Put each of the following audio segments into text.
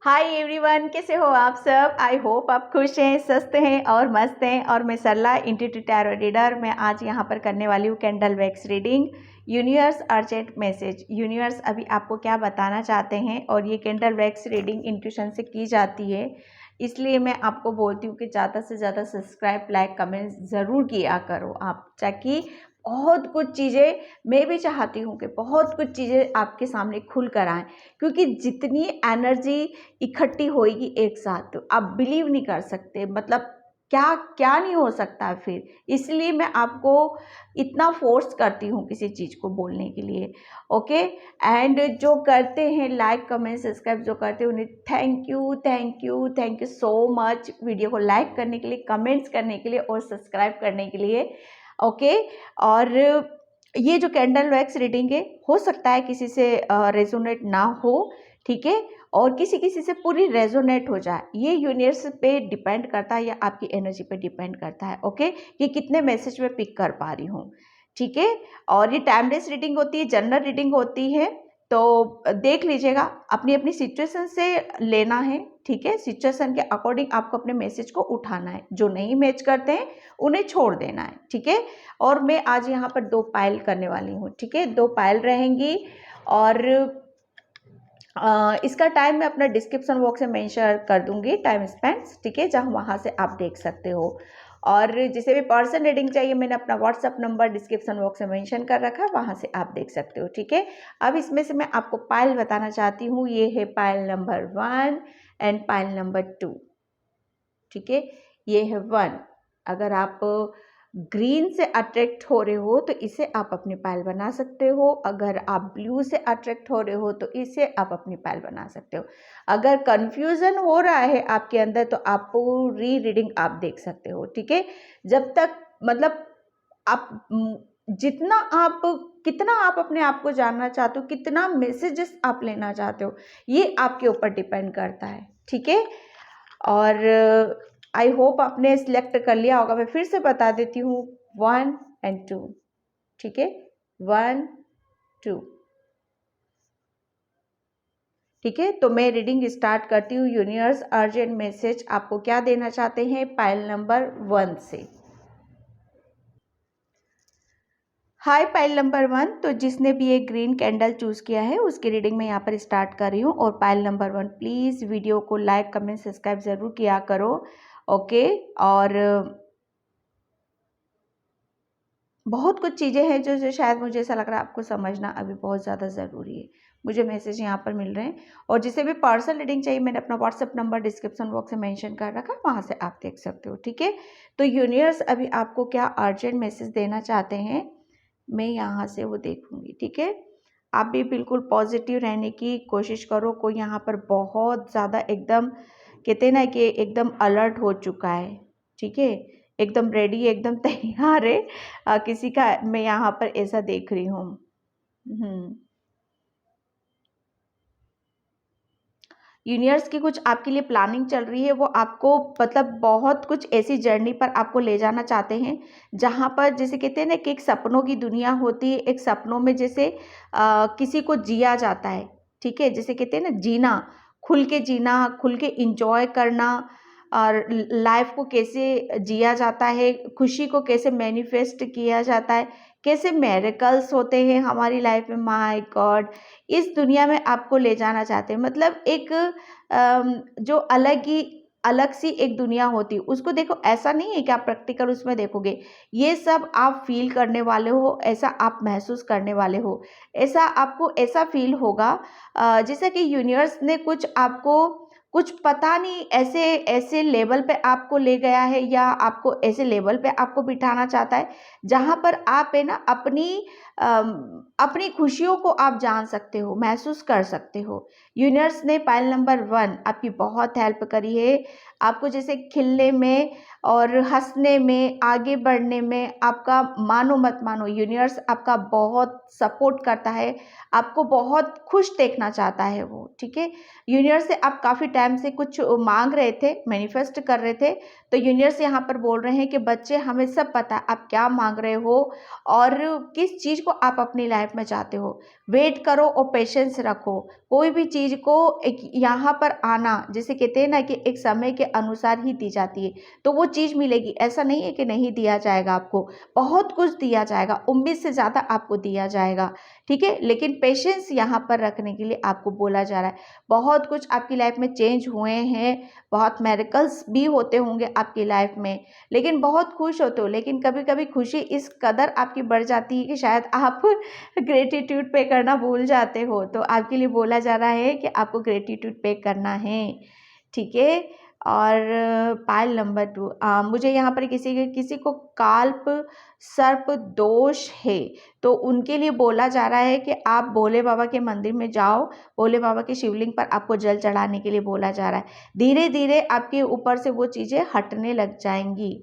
Hi everyone, कैसे हो आप सब। आई होप आप खुश हैं, स्वस्थ हैं और मस्त हैं। और मैं सरला इंट्यूटिव टैरो रीडर। मैं आज यहाँ पर करने वाली हूँ candle wax reading. Universe urgent message. Universe अभी आपको क्या बताना चाहते हैं, और ये कैंडल वैक्स रीडिंग इंट्यूशन से की जाती है, इसलिए मैं आपको बोलती हूँ कि ज़्यादा से ज़्यादा सब्सक्राइब, लाइक, कमेंट ज़रूर किया करो आप, ताकि बहुत कुछ चीज़ें मैं भी चाहती हूँ कि बहुत कुछ चीज़ें आपके सामने खुल कर आएँ, क्योंकि जितनी एनर्जी इकट्ठी होएगी एक साथ, तो आप बिलीव नहीं कर सकते, मतलब क्या क्या नहीं हो सकता फिर। इसलिए मैं आपको इतना फोर्स करती हूँ किसी चीज़ को बोलने के लिए। ओके। एंड जो करते हैं लाइक, कमेंट, सब्सक्राइब जो करते हैं, उन्हें thank you, thank you, thank you so much. Video को लाइक करने के लिए, कमेंट्स करने के लिए और सब्सक्राइब करने के लिए। ओके। और ये जो कैंडल वैक्स रीडिंग है, हो सकता है किसी से रेजोनेट ना हो, ठीक है, और किसी किसी से पूरी रेजोनेट हो जाए। ये यूनिवर्स पे डिपेंड करता है या आपकी एनर्जी पे डिपेंड करता है। ओके, कि कितने मैसेज में पिक कर पा रही हूँ, ठीक है। और ये टाइमलेस रीडिंग होती है, जनरल रीडिंग होती है, तो देख लीजिएगा, अपनी अपनी सिचुएशन से लेना है, ठीक है। सिचुएशन के अकॉर्डिंग आपको अपने मैसेज को उठाना है, जो नहीं मैच करते हैं उन्हें छोड़ देना है, ठीक है। और मैं आज यहाँ पर 2 पायल करने वाली हूँ, ठीक है, 2 पायल रहेंगी। और इसका टाइम मैं अपना डिस्क्रिप्शन बॉक्स में मेंशन कर दूंगी, टाइम स्पेंड्स, ठीक है, जहाँ वहाँ से आप देख सकते हो। और जिसे भी पर्सन रीडिंग चाहिए, मैंने अपना व्हाट्सअप नंबर डिस्क्रिप्शन बॉक्स में मेंशन कर रखा है, वहाँ से आप देख सकते हो, ठीक है। अब इसमें से मैं आपको पायल बताना चाहती हूँ। ये है pile number 1 and pile number 2, ठीक है। ये है 1। अगर आप ग्रीन से अट्रैक्ट हो रहे हो तो इसे आप अपनी पायल बना सकते हो। अगर आप ब्लू से अट्रैक्ट हो रहे हो तो इसे आप अपनी पायल बना सकते हो। अगर कंफ्यूजन हो रहा है आपके अंदर तो आप पूरी रीडिंग आप देख सकते हो, ठीक है। जब तक मतलब आप जितना आप कितना आप अपने आप को जानना चाहते हो, कितना मैसेजेस आप लेना चाहते हो, ये आपके ऊपर डिपेंड करता है, ठीक है। और आई होप आपने सिलेक्ट कर लिया होगा। मैं फिर से बता देती हूँ, 1 एंड 2, ठीक है, 1 2, ठीक है। तो मैं रीडिंग स्टार्ट करती हूँ। यूनिवर्स अर्जेंट मैसेज आपको क्या देना चाहते हैं पायल नंबर 1 से। हाय पायल नंबर 1, तो जिसने भी एक ग्रीन कैंडल चूज किया है उसकी रीडिंग मैं यहाँ पर स्टार्ट कर रही हूँ। और पायल नंबर 1, प्लीज़ वीडियो को लाइक, कमेंट, सब्सक्राइब ज़रूर किया करो। ओके। और बहुत कुछ चीज़ें हैं जो शायद मुझे ऐसा लग रहा है आपको समझना अभी बहुत ज़्यादा ज़रूरी है। मुझे मैसेज यहाँ पर मिल रहे हैं। और जिसे भी पर्सनल रीडिंग चाहिए, मैंने अपना व्हाट्सअप नंबर डिस्क्रिप्शन बॉक्स में मेंशन कर रखा है, वहाँ से आप देख सकते हो, ठीक है। तो यूनिवर्स अभी आपको क्या अर्जेंट मैसेज देना चाहते हैं, मैं यहाँ से वो देखूँगी, ठीक है। आप भी बिल्कुल पॉजिटिव रहने की कोशिश करो। कोई यहाँ पर बहुत ज़्यादा एकदम कहते हैं ना कि एकदम अलर्ट हो चुका है, ठीक है, एकदम रेडी, एकदम तैयार है। किसी का मैं यहाँ पर ऐसा देख रही हूँ। यूनिवर्स की कुछ आपके लिए प्लानिंग चल रही है। वो आपको मतलब बहुत कुछ ऐसी जर्नी पर आपको ले जाना चाहते हैं, जहाँ पर जैसे कहते हैं ना कि एक सपनों की दुनिया होती है। एक सपनों में जैसे किसी को जिया जाता है, ठीक है, जैसे कहते हैं ना जीना, खुल के जीना, खुल के इंजॉय करना, और लाइफ को कैसे जिया जाता है, खुशी को कैसे मैनिफेस्ट किया जाता है, कैसे मेरेकल्स होते हैं हमारी लाइफ में। माय गॉड, इस दुनिया में आपको ले जाना चाहते हैं। मतलब एक जो अलग सी एक दुनिया होती है, उसको देखो, ऐसा नहीं है कि आप प्रैक्टिकल उसमें देखोगे। ये सब आप फील करने वाले हो, ऐसा आप महसूस करने वाले हो, ऐसा आपको ऐसा फील होगा जैसा कि यूनिवर्स ने कुछ आपको कुछ पता नहीं ऐसे ऐसे लेवल पे आपको ले गया है, या आपको ऐसे लेवल पे आपको बिठाना चाहता है जहाँ पर आप है ना अपनी खुशियों को आप जान सकते हो, महसूस कर सकते हो। यूनिवर्स ने पायल नंबर 1 आपकी बहुत हेल्प करी है। आपको जैसे खिलने में और हंसने में, आगे बढ़ने में, आपका मानो मत मानो, यूनिवर्स आपका बहुत सपोर्ट करता है, आपको बहुत खुश देखना चाहता है वो, ठीक है। यूनिवर्स से आप काफ़ी टाइम से कुछ मांग रहे थे, मैनिफेस्ट कर रहे थे, तो यूनिवर्स यहाँ पर बोल रहे हैं कि बच्चे, हमें सब पता है आप क्या मांग रहे हो और किस चीज़ को आप अपनी लाइफ में चाहते हो, वेट करो और पेशेंस रखो। कोई भी चीज़ को एक यहाँ पर आना, जैसे कहते हैं ना कि एक समय के अनुसार ही दी जाती है, तो वो चीज़ मिलेगी। ऐसा नहीं है कि नहीं दिया जाएगा आपको, बहुत कुछ दिया जाएगा, उम्मीद से ज़्यादा आपको दिया जाएगा, ठीक है। लेकिन पेशेंस यहाँ पर रखने के लिए आपको बोला जा रहा है। बहुत कुछ आपकी लाइफ में चेंज हुए हैं, बहुत मेरेकल्स भी होते होंगे आपकी लाइफ में, लेकिन बहुत खुश होते हो। लेकिन कभी कभी खुशी इस कदर आपकी बढ़ जाती है कि शायद आप ग्रेटिट्यूड पे करना भूल जाते हो। तो आपके लिए बोला जा रहा है कि आपको ग्रेटिट्यूड पे करना है, ठीक है। और पायल नंबर 2, मुझे यहाँ पर किसी को काल्प सर्प दोष है, तो उनके लिए बोला जा रहा है कि आप भोले बाबा के मंदिर में जाओ, भोले बाबा के शिवलिंग पर आपको जल चढ़ाने के लिए बोला जा रहा है। धीरे धीरे आपके ऊपर से वो चीज़ें हटने लग जाएंगी,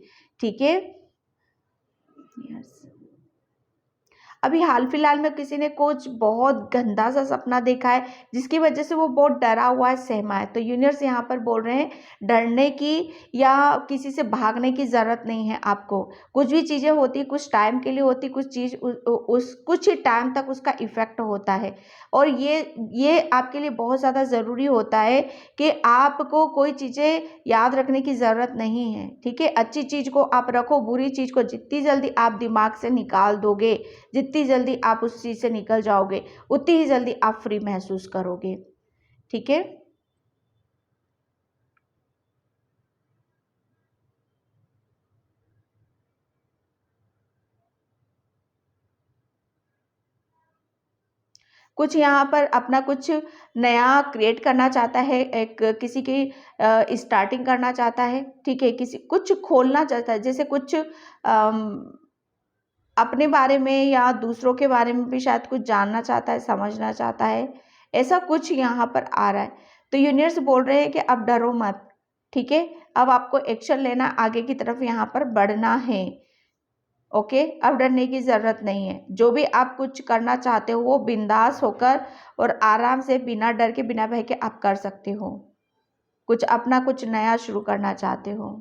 ठीक है। यस, अभी हाल फिलहाल में किसी ने कुछ बहुत गंदा सा सपना देखा है, जिसकी वजह से वो बहुत डरा हुआ है, सहमा है। तो यूनिवर्स यहाँ पर बोल रहे हैं डरने की या किसी से भागने की ज़रूरत नहीं है आपको। कुछ भी चीज़ें होती कुछ टाइम के लिए होती, कुछ चीज़ उस कुछ ही टाइम तक उसका इफ़ेक्ट होता है। और ये आपके लिए बहुत ज़्यादा ज़रूरी होता है कि आपको कोई चीज़ें याद रखने की ज़रूरत नहीं है, ठीक है। अच्छी चीज़ को आप रखो, बुरी चीज़ को जितनी जल्दी आप दिमाग से निकाल दोगे, जितनी जल्दी आप उस चीज़ से निकल जाओगे, उतनी ही जल्दी आप फ्री महसूस करोगे, ठीक है। कुछ यहाँ पर अपना कुछ नया क्रिएट करना चाहता है, एक किसी की स्टार्टिंग करना चाहता है, ठीक है। किसी कुछ खोलना चाहता है, जैसे कुछ अपने बारे में या दूसरों के बारे में भी शायद कुछ जानना चाहता है, समझना चाहता है, ऐसा कुछ यहाँ पर आ रहा है। तो यूनिवर्स बोल रहे हैं कि अब डरो मत, ठीक है। अब आपको एक्शन लेना, आगे की तरफ यहाँ पर बढ़ना है, ओके। अब डरने की ज़रूरत नहीं है। जो भी आप कुछ करना चाहते हो वो बिंदास होकर और आराम से, बिना डर के, बिना भय के आप कर सकते हो। कुछ अपना कुछ नया शुरू करना चाहते हो।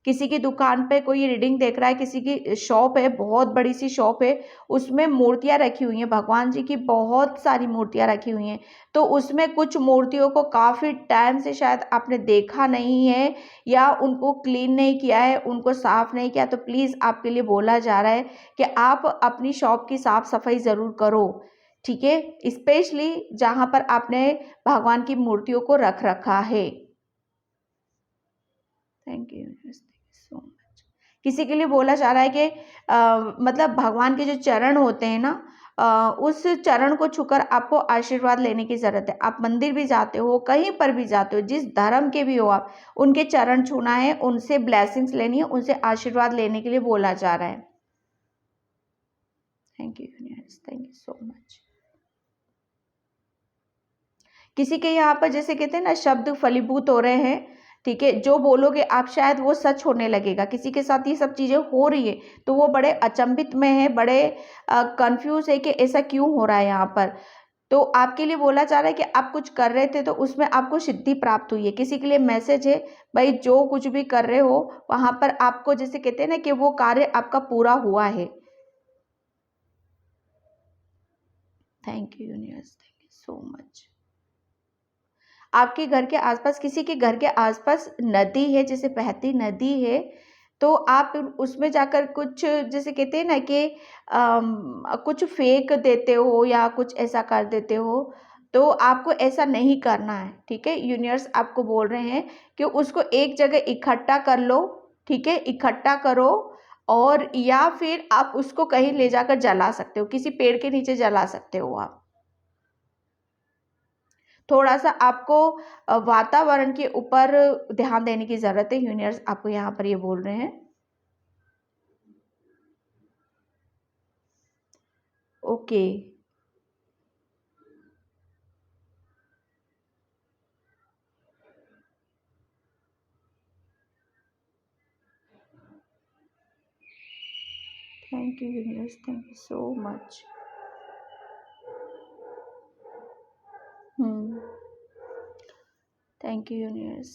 किसी की दुकान पे कोई रीडिंग देख रहा है, किसी की शॉप है, बहुत बड़ी सी शॉप है, उसमें मूर्तियाँ रखी हुई हैं, भगवान जी की बहुत सारी मूर्तियाँ रखी हुई हैं। तो उसमें कुछ मूर्तियों को काफ़ी टाइम से शायद आपने देखा नहीं है या उनको क्लीन नहीं किया है, उनको साफ़ नहीं किया। तो प्लीज़ आपके लिए बोला जा रहा है कि आप अपनी शॉप की साफ़ सफाई ज़रूर करो, ठीक है। स्पेशली जहाँ पर आपने भगवान की मूर्तियों को रख रखा है। Thank you, so much. किसी के लिए बोला जा रहा है कि मतलब भगवान के जो चरण होते हैं ना, उस चरण को छूकर आपको आशीर्वाद लेने की ज़रूरत है। आप मंदिर भी जाते हो, कहीं पर भी जाते हो, जिस धर्म के भी हो आप, उनके चरण छूना है, उनसे ब्लेसिंग्स लेनी है, उनसे आशीर्वाद लेने के लिए बोला जा रहा है। Thank you universe, thank you so much. किसी के यहाँ पर जैसे कहते हैं ना, शब्द फलीभूत हो रहे हैं, ठीक है। जो बोलोगे आप शायद वो सच होने लगेगा। किसी के साथ ये सब चीज़ें हो रही है तो वो बड़े अचंभित में है, बड़े कंफ्यूज है कि ऐसा क्यों हो रहा है यहाँ पर। तो आपके लिए बोला जा रहा है कि आप कुछ कर रहे थे तो उसमें आपको सिद्धि प्राप्त हुई है। किसी के लिए मैसेज है, भाई जो कुछ भी कर रहे हो वहाँ पर आपको, जैसे कहते हैं ना, कि वो कार्य आपका पूरा हुआ है। Thank you universe, thank you so much. आपके घर के आसपास, किसी के घर के आसपास नदी है, जैसे बहती नदी है, तो आप उसमें जाकर कुछ, जैसे कहते हैं ना कि कुछ फेंक देते हो या कुछ ऐसा कर देते हो, तो आपको ऐसा नहीं करना है, ठीक है। यूनिवर्स आपको बोल रहे हैं कि उसको एक जगह इकट्ठा कर लो, ठीक है, इकट्ठा करो। और या फिर आप उसको कहीं ले जाकर जला सकते हो, किसी पेड़ के नीचे जला सकते हो आप। थोड़ा-सा आपको वातावरण के ऊपर ध्यान देने की ज़रूरत है, यूनिवर्स आपको यहाँ पर ये बोल रहे हैं। Okay, thank you universe, thank you so much. Hmm, thank you universe.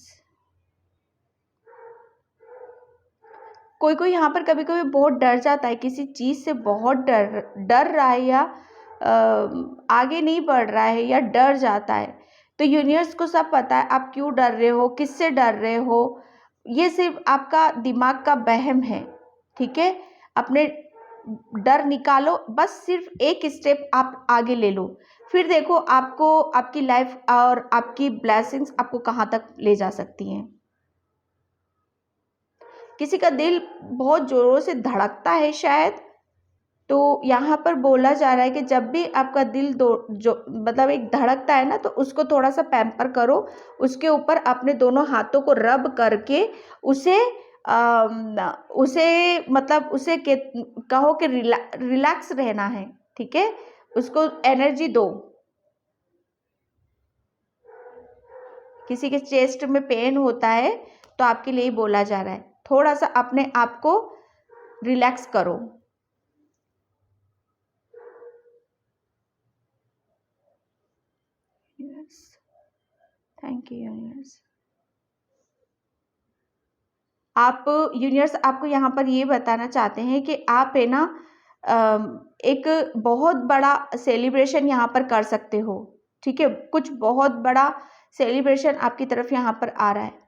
कोई कोई यहाँ पर कभी कभी बहुत डर जाता है, किसी चीज़ से बहुत डर डर रहा है या आगे नहीं बढ़ रहा है या डर जाता है। तो यूनिवर्स को सब पता है आप क्यों डर रहे हो, किससे डर रहे हो। ये सिर्फ आपका दिमाग का वहम है, ठीक है। अपने डर निकालो, बस सिर्फ एक स्टेप आप आगे ले लो, फिर देखो आपको आपकी लाइफ और आपकी ब्लेसिंग्स आपको कहाँ तक ले जा सकती हैं। किसी का दिल बहुत जोरों से धड़कता है शायद, तो यहाँ पर बोला जा रहा है कि जब भी आपका दिल दो जो मतलब एक धड़कता है ना, तो उसको थोड़ा सा पैम्पर करो, उसके ऊपर अपने दोनों हाथों को रब करके उसे उसे मतलब उसे कहो कि रिलैक्स रहना है, ठीक है। उसको एनर्जी दो। किसी के चेस्ट में पेन होता है तो आपके लिए ही बोला जा रहा है, थोड़ा सा अपने आप को रिलैक्स करो। Thank you universe. आप यूनिवर्स आपको यहाँ पर ये बताना चाहते हैं कि आप है ना एक बहुत बड़ा सेलिब्रेशन यहाँ पर कर सकते हो, ठीक है। कुछ बहुत बड़ा सेलिब्रेशन आपकी तरफ यहाँ पर आ रहा है।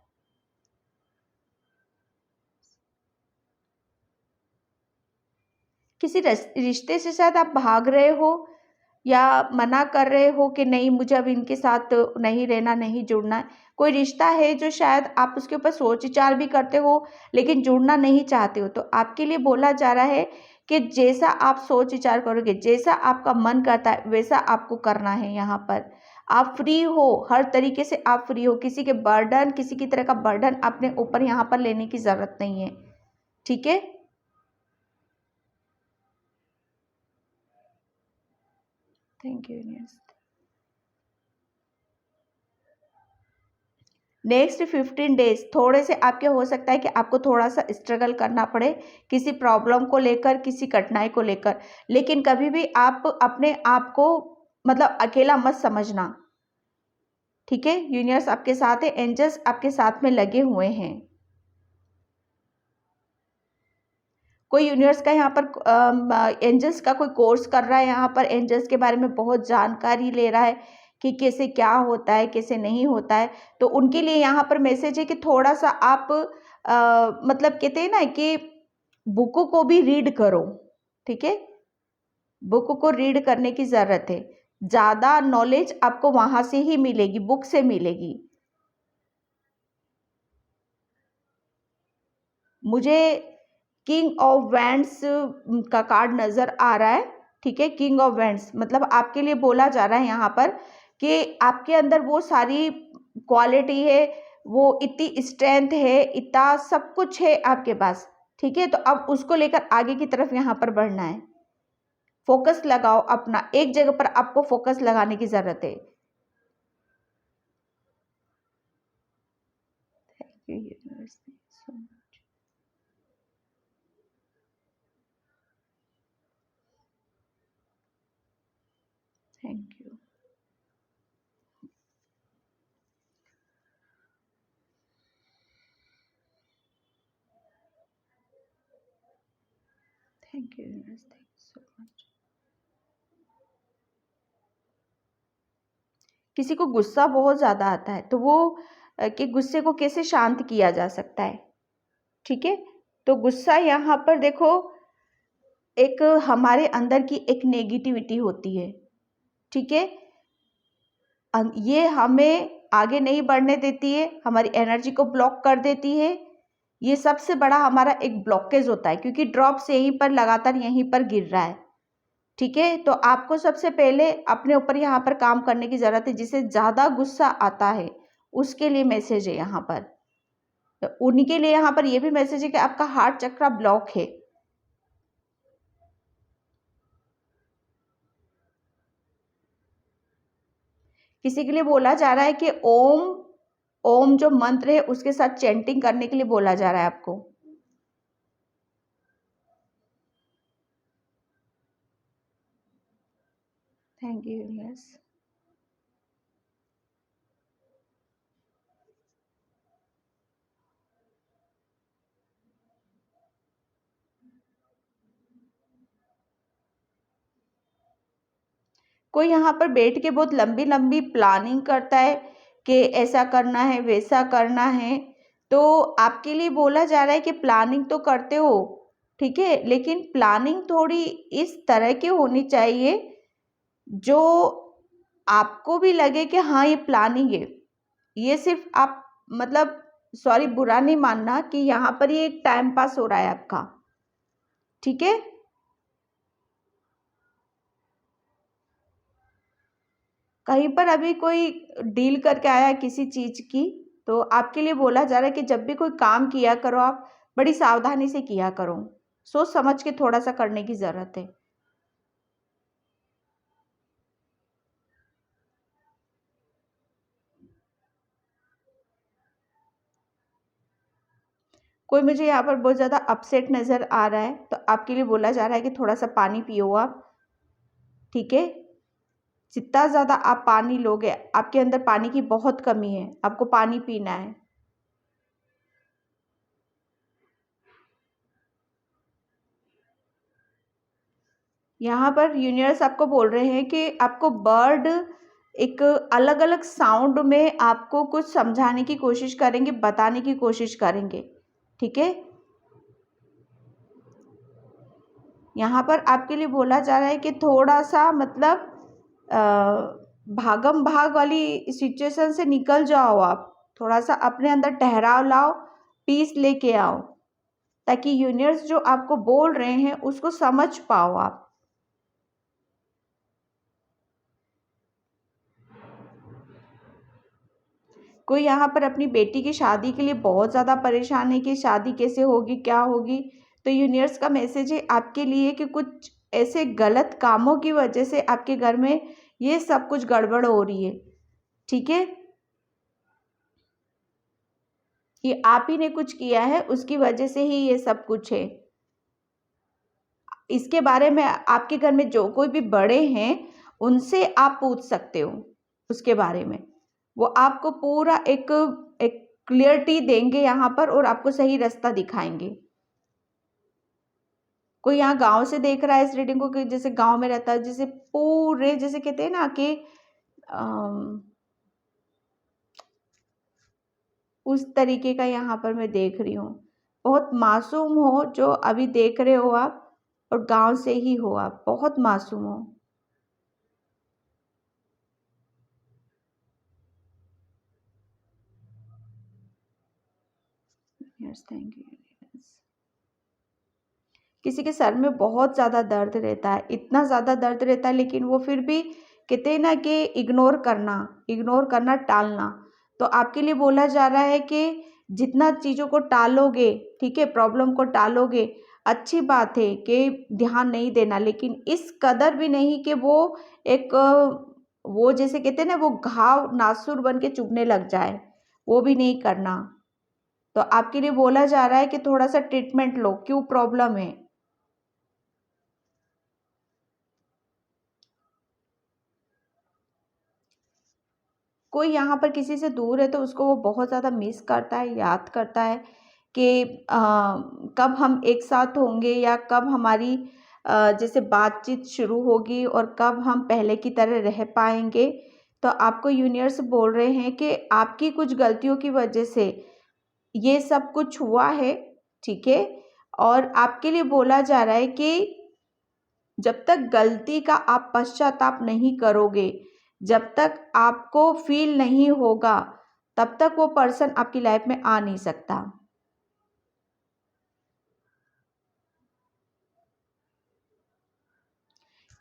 किसी रिश्ते से शायद आप भाग रहे हो या मना कर रहे हो कि नहीं मुझे अब इनके साथ नहीं रहना, नहीं जुड़ना है। कोई रिश्ता है जो शायद आप उसके ऊपर सोच विचार भी करते हो लेकिन जुड़ना नहीं चाहते हो, तो आपके लिए बोला जा रहा है कि जैसा आप सोच विचार करोगे, जैसा आपका मन करता है वैसा आपको करना है। यहाँ पर आप फ्री हो, हर तरीके से आप फ्री हो। किसी के बर्डन, किसी की तरह का बर्डन अपने ऊपर यहाँ पर लेने की ज़रूरत नहीं है, ठीक है। Thank you universe. Next 15 days थोड़े से आपके हो सकता है कि आपको थोड़ा सा स्ट्रगल करना पड़े किसी प्रॉब्लम को लेकर, किसी कठिनाई को लेकर, लेकिन कभी भी आप अपने आप को मतलब अकेला मत समझना, ठीक है। यूनिवर्स आपके साथ है, एंजल्स आपके साथ में लगे हुए हैं। कोई यूनिवर्स का यहाँ पर एंजल्स का कोई कोर्स कर रहा है, यहाँ पर एंजल्स के बारे में बहुत जानकारी ले रहा है कि कैसे क्या होता है, कैसे नहीं होता है। तो उनके लिए यहाँ पर मैसेज है कि थोड़ा सा आप मतलब कहते हैं ना कि बुकों को भी रीड करो, ठीक है। बुक को रीड करने की ज़रूरत है। ज़्यादा नॉलेज आपको वहाँ से ही मिलेगी, बुक से मिलेगी। मुझे किंग ऑफ वैंड्स का कार्ड नज़र आ रहा है, ठीक है। किंग ऑफ वैंड्स मतलब आपके लिए बोला जा रहा है यहाँ पर कि आपके अंदर वो सारी क्वालिटी है, वो इतनी स्ट्रेंथ है, इतना सब कुछ है आपके पास, ठीक है। तो अब उसको लेकर आगे की तरफ यहाँ पर बढ़ना है। फोकस लगाओ अपना, एक जगह पर आपको फोकस लगाने की ज़रूरत है। Thank you universe so much. Thank you. Thank you universe, thank you so much. किसी को गुस्सा बहुत ज़्यादा आता है तो वो कि गुस्से को कैसे शांत किया जा सकता है, ठीक है। तो गुस्सा यहाँ पर देखो एक हमारे अंदर की एक नेगेटिविटी होती है, ठीक है। ये हमें आगे नहीं बढ़ने देती है, हमारी एनर्जी को ब्लॉक कर देती है। ये सबसे बड़ा हमारा एक ब्लॉकेज होता है क्योंकि ड्रॉप्स यहीं पर लगातार यहीं पर गिर रहा है, ठीक है। तो आपको सबसे पहले अपने ऊपर यहाँ पर काम करने की ज़रूरत है। जिसे ज़्यादा गुस्सा आता है उसके लिए मैसेज है यहाँ पर। तो उन्हीं के लिए यहाँ पर ये भी मैसेज है कि आपका हार्ट चक्र ब्लॉक है। किसी के लिए बोला जा रहा है कि ओम, ओम जो मंत्र है उसके साथ चैंटिंग करने के लिए बोला जा रहा है आपको। Thank you universe. कोई यहाँ पर बैठ के बहुत लंबी लंबी प्लानिंग करता है कि ऐसा करना है वैसा करना है, तो आपके लिए बोला जा रहा है कि प्लानिंग तो करते हो, ठीक है, लेकिन प्लानिंग थोड़ी इस तरह की होनी चाहिए जो आपको भी लगे कि हाँ ये प्लानिंग है। ये सिर्फ आप मतलब सॉरी बुरा नहीं मानना कि यहाँ पर ये एक टाइम पास हो रहा है आपका, ठीक है। कहीं पर अभी कोई डील करके आया है किसी चीज की, तो आपके लिए बोला जा रहा है कि जब भी कोई काम किया करो आप बड़ी सावधानी से किया करो, सोच समझ के थोड़ा सा करने की जरूरत है। कोई मुझे यहाँ पर बहुत ज़्यादा अपसेट नज़र आ रहा है, तो आपके लिए बोला जा रहा है कि थोड़ा सा पानी पियो आप, ठीक है। जितना ज़्यादा आप पानी लोगे, आपके अंदर पानी की बहुत कमी है, आपको पानी पीना है। यहाँ पर यूनिवर्स आपको बोल रहे हैं कि आपको बर्ड एक अलग अलग साउंड में आपको कुछ समझाने की कोशिश करेंगे, बताने की कोशिश करेंगे, ठीक है। यहाँ पर आपके लिए बोला जा रहा है कि थोड़ा सा मतलब भागम भाग वाली सिचुएशन से निकल जाओ आप, थोड़ा सा अपने अंदर ठहराव लाओ, पीस लेके आओ, ताकि यूनिवर्स जो आपको बोल रहे हैं उसको समझ पाओ आप। कोई यहाँ पर अपनी बेटी की शादी के लिए बहुत ज़्यादा परेशान है कि शादी कैसे होगी क्या होगी, तो यूनिवर्स का मैसेज है आपके लिए कि कुछ ऐसे गलत कामों की वजह से आपके घर में ये सब कुछ गड़बड़ हो रही है, ठीक है। ये आप ही ने कुछ किया है, उसकी वजह से ही ये सब कुछ है। इसके बारे में आपके घर में जो कोई भी बड़े हैं उनसे आप पूछ सकते हो उसके बारे में, वो आपको पूरा एक एक क्लियरिटी देंगे यहाँ पर और आपको सही रास्ता दिखाएंगे। कोई यहाँ गांव से देख रहा है इस रीडिंग को कि जैसे गांव में रहता है, जैसे पूरे जैसे कहते हैं ना कि उस तरीके का यहाँ पर मैं देख रही हूँ। बहुत मासूम हो जो अभी देख रहे हो आप, और गांव से ही हो आप, बहुत मासूम हो। Yes, thank you. किसी के सर में बहुत ज़्यादा दर्द रहता है, इतना ज़्यादा दर्द रहता है, लेकिन वो फिर भी कहते हैं ना कि इग्नोर करना, टालना। तो आपके लिए बोला जा रहा है कि जितना चीज़ों को टालोगे, ठीक है, प्रॉब्लम को टालोगे, अच्छी बात है कि ध्यान नहीं देना, लेकिन इस कदर भी नहीं कि वो एक वो जैसे कहते हैं ना वो घाव नासुर बन के चुभने लग जाए, वो भी नहीं करना। तो आपके लिए बोला जा रहा है कि थोड़ा सा ट्रीटमेंट लो, क्यों प्रॉब्लम है। कोई यहाँ पर किसी से दूर है तो उसको वो बहुत ज़्यादा मिस करता है, याद करता है कि कब हम एक साथ होंगे या कब हमारी जैसे बातचीत शुरू होगी और कब हम पहले की तरह रह पाएंगे। तो आपको यूनिवर्स बोल रहे हैं कि आपकी कुछ गलतियों की वजह से ये सब कुछ हुआ है, ठीक है। और आपके लिए बोला जा रहा है कि जब तक गलती का आप पश्चाताप नहीं करोगे, जब तक आपको फील नहीं होगा, तब तक वो पर्सन आपकी लाइफ में आ नहीं सकता।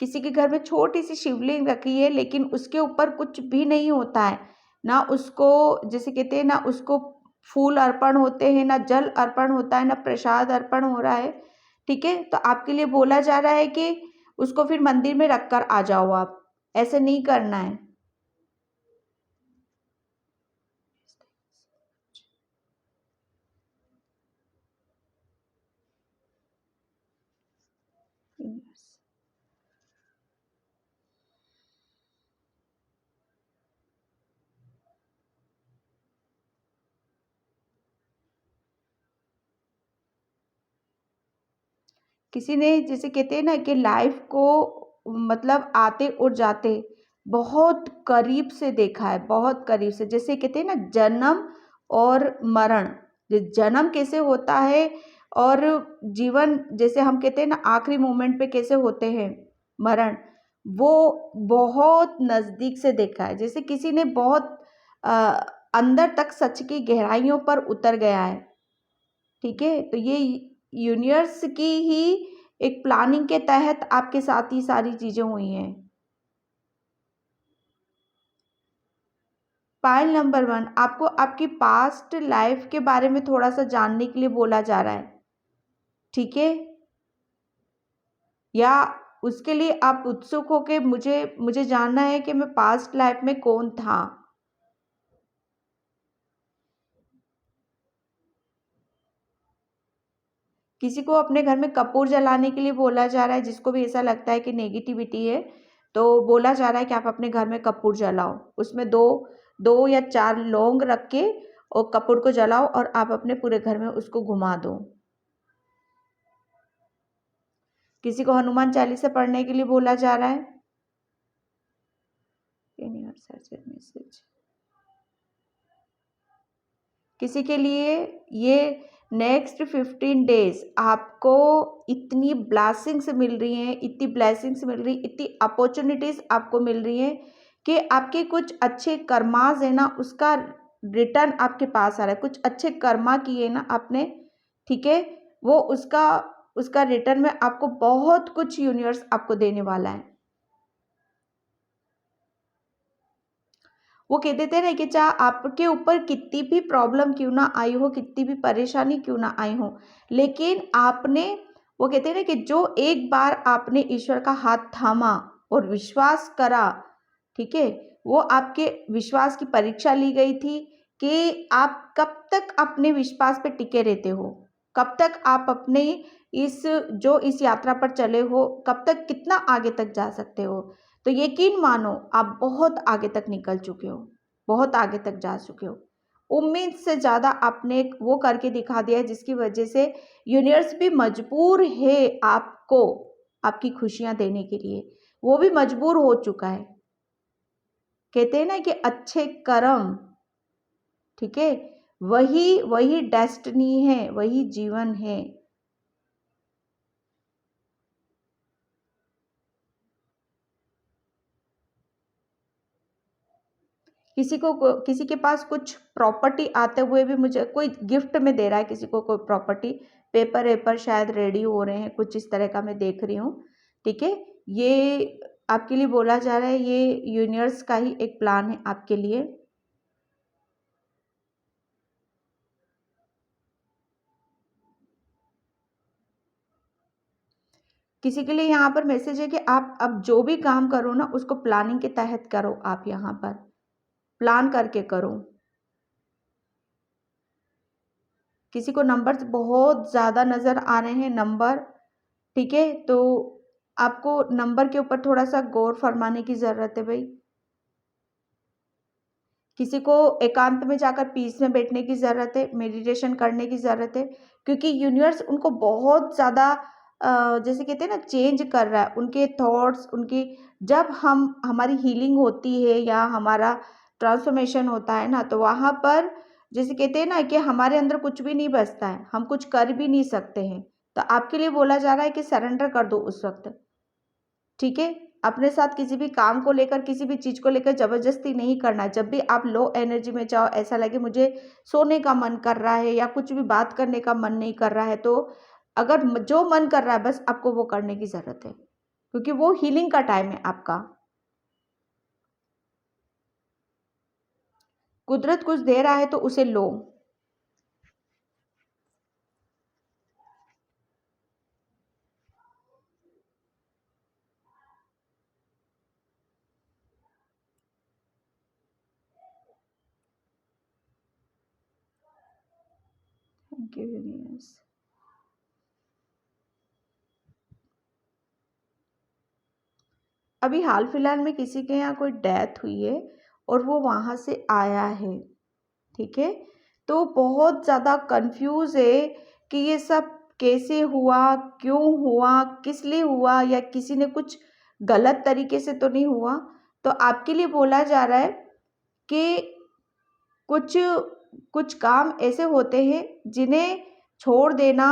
किसी के घर में छोटी सी शिवलिंग रखी है, लेकिन उसके ऊपर कुछ भी नहीं होता है, ना उसको जैसे कहते हैं ना उसको फूल अर्पण होते हैं, ना जल अर्पण होता है, ना प्रसाद अर्पण हो रहा है, ठीक है। तो आपके लिए बोला जा रहा है कि उसको फिर मंदिर में रख कर आ जाओ आप, ऐसे नहीं करना है। किसी ने जैसे कहते हैं ना कि लाइफ को मतलब आते और जाते बहुत करीब से देखा है, बहुत करीब से। जैसे कहते हैं ना जन्म और मरण, जन्म कैसे होता है और जीवन जैसे हम कहते हैं ना आखिरी मोमेंट पे कैसे होते हैं मरण, वो बहुत नज़दीक से देखा है। जैसे किसी ने बहुत अंदर तक सच की गहराइयों पर उतर गया है। ठीक है, तो ये यूनिवर्स की ही एक प्लानिंग के तहत आपके साथ ही सारी चीज़ें हुई हैं। पाइल नंबर 1, आपको आपकी पास्ट लाइफ के बारे में थोड़ा सा जानने के लिए बोला जा रहा है। ठीक है, या उसके लिए आप उत्सुक हो के मुझे मुझे जानना है कि मैं पास्ट लाइफ में कौन था। किसी को अपने घर में कपूर जलाने के लिए बोला जा रहा है, जिसको भी ऐसा लगता है कि नेगेटिविटी है, तो बोला जा रहा है कि आप अपने घर में कपूर जलाओ। उसमें दो दो या 4 लौंग रख के और कपूर को जलाओ और आप अपने पूरे घर में उसको घुमा दो। किसी को हनुमान चालीसा पढ़ने के लिए बोला जा रहा है। मैसेज किसी के लिए ये नेक्स्ट 15 डेज आपको इतनी ब्लेसिंग्स मिल रही हैं, इतनी ब्लेसिंग्स मिल रही, इतनी अपॉर्चुनिटीज़ आपको मिल रही हैं कि आपके कुछ अच्छे कर्मास है ना, उसका रिटर्न आपके पास आ रहा है। कुछ अच्छे कर्मा किए ना आपने, ठीक है, वो उसका उसका रिटर्न में आपको बहुत कुछ यूनिवर्स आपको देने वाला है। वो कहते थे ना कि चाहे आपके ऊपर कितनी भी प्रॉब्लम क्यों ना आई हो, कितनी भी परेशानी क्यों ना आई हो, लेकिन आपने, वो कहते हैं ना कि जो एक बार आपने ईश्वर का हाथ थामा और विश्वास करा, ठीक है, वो आपके विश्वास की परीक्षा ली गई थी कि आप कब तक अपने विश्वास पे टिके रहते हो, कब तक आप अपने इस यात्रा पर चले हो, कब तक कितना आगे तक जा सकते हो। तो यकीन मानो आप बहुत आगे तक निकल चुके हो, बहुत आगे तक जा चुके हो। उम्मीद से ज़्यादा आपने वो करके दिखा दिया है, जिसकी वजह से यूनिवर्स भी मजबूर है आपको आपकी खुशियां देने के लिए, वो भी मजबूर हो चुका है। कहते हैं ना कि अच्छे कर्म, ठीक है, वही वही डेस्टिनी है, वही जीवन है। किसी के पास कुछ प्रॉपर्टी आते हुए भी मुझे कोई गिफ्ट में दे रहा है, किसी को कोई प्रॉपर्टी, पेपर वेपर शायद रेडी हो रहे हैं, कुछ इस तरह का मैं देख रही हूँ। ठीक है, ये आपके लिए बोला जा रहा है, ये यूनिवर्स का ही एक प्लान है आपके लिए। किसी के लिए यहाँ पर मैसेज है कि आप अब जो भी काम करो ना, उसको प्लानिंग के तहत करो, आप यहाँ पर प्लान करके करो। किसी को नंबर बहुत ज़्यादा नज़र आ रहे हैं, नंबर, ठीक है, तो आपको नंबर के ऊपर थोड़ा सा गौर फरमाने की ज़रूरत है भाई। किसी को एकांत में जाकर पीस में बैठने की ज़रूरत है, मेडिटेशन करने की ज़रूरत है, क्योंकि यूनिवर्स उनको बहुत ज़्यादा जैसे कहते हैं ना चेंज कर रहा है उनके थॉट्स, उनकी, जब हमारी हीलिंग होती है या हमारा ट्रांसफॉर्मेशन होता है ना, तो वहाँ पर जैसे कहते हैं ना कि हमारे अंदर कुछ भी नहीं बचता है, हम कुछ कर भी नहीं सकते हैं। तो आपके लिए बोला जा रहा है कि सरेंडर कर दो उस वक्त। ठीक है, अपने साथ किसी भी काम को लेकर, किसी भी चीज़ को लेकर ज़बरदस्ती नहीं करना। जब भी आप लो एनर्जी में जाओ, ऐसा लगे मुझे सोने का मन कर रहा है या कुछ भी बात करने का मन नहीं कर रहा है, तो अगर जो मन कर रहा है बस आपको वो करने की ज़रूरत है, क्योंकि वो हीलिंग का टाइम है आपका। कुदरत कुछ दे रहा है तो उसे लो। Thank you universe. अभी हाल फिलहाल में किसी के यहाँ कोई डेथ हुई है और वो वहाँ से आया है, ठीक है, तो बहुत ज़्यादा कंफ्यूज है कि ये सब कैसे हुआ, क्यों हुआ, किस लिए हुआ, या किसी ने कुछ गलत तरीके से तो नहीं हुआ। तो आपके लिए बोला जा रहा है कि कुछ कुछ काम ऐसे होते हैं जिन्हें छोड़ देना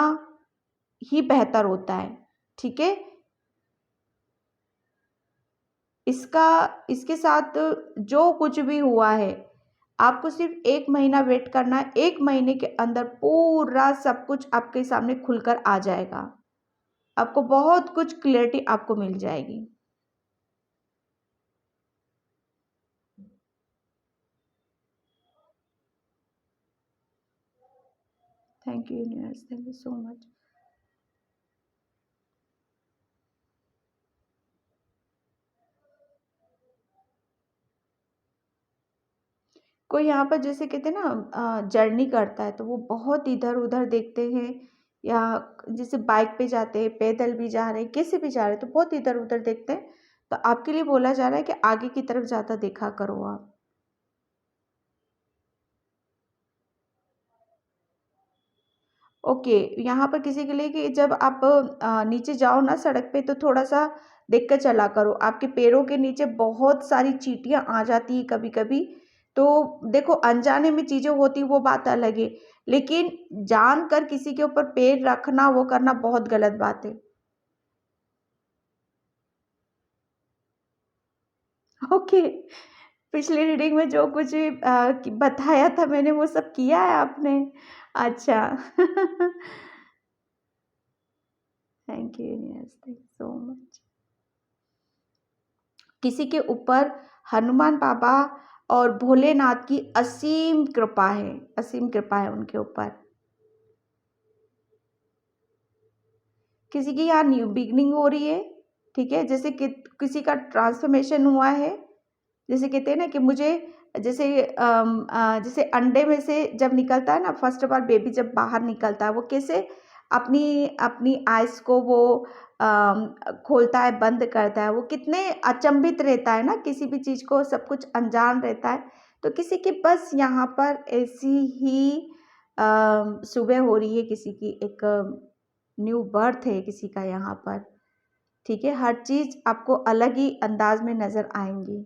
ही बेहतर होता है, ठीक है। इसके साथ जो कुछ भी हुआ है, आपको सिर्फ 1 महीना वेट करना है। 1 महीने के अंदर पूरा सब कुछ आपके सामने खुलकर आ जाएगा। आपको बहुत कुछ क्लैरिटी आपको मिल जाएगी। Thank you universe, thank you so much. कोई यहाँ पर जैसे कहते हैं ना जर्नी करता है तो वो बहुत इधर उधर देखते हैं, या जैसे बाइक पे जाते हैं, पैदल भी जा रहे हैं, कैसे भी जा रहे हैं तो बहुत इधर उधर देखते हैं। तो आपके लिए बोला जा रहा है कि आगे की तरफ ज़्यादा देखा करो आप। ओके, यहाँ पर किसी के लिए कि जब आप नीचे जाओ ना सड़क पे तो थोड़ा सा देख कर चला करो। आपके पैरों के नीचे बहुत सारी चींटियाँ आ जाती है कभी कभी। तो देखो, अनजाने में चीज़ें होती वो बात अलग है, लेकिन जानकर किसी के ऊपर पैर रखना वो करना बहुत गलत बात है। ओके, पिछली रीडिंग में जो कुछ भी बताया था मैंने वो सब किया है आपने। अच्छा। Thank you universe, thank you so much. किसी के ऊपर हनुमान बाबा और भोलेनाथ की असीम कृपा है, असीम कृपा है उनके ऊपर। किसी की यहाँ न्यू बिगनिंग हो रही है, ठीक है। जैसे कि किसी का ट्रांसफॉर्मेशन हुआ है। जैसे कहते हैं ना कि मुझे जैसे जैसे अंडे में से जब निकलता है ना, फर्स्ट बार बेबी जब बाहर निकलता है वो कैसे अपनी अपनी आइज को वो खोलता है, बंद करता है, वो कितने अचंभित रहता है ना, किसी भी चीज़ को सब कुछ अनजान रहता है। तो किसी की बस यहाँ पर ऐसी ही सुबह हो रही है, किसी की एक न्यू बर्थ है किसी का यहाँ पर, ठीक है। हर चीज़ आपको अलग ही अंदाज में नज़र आएंगी।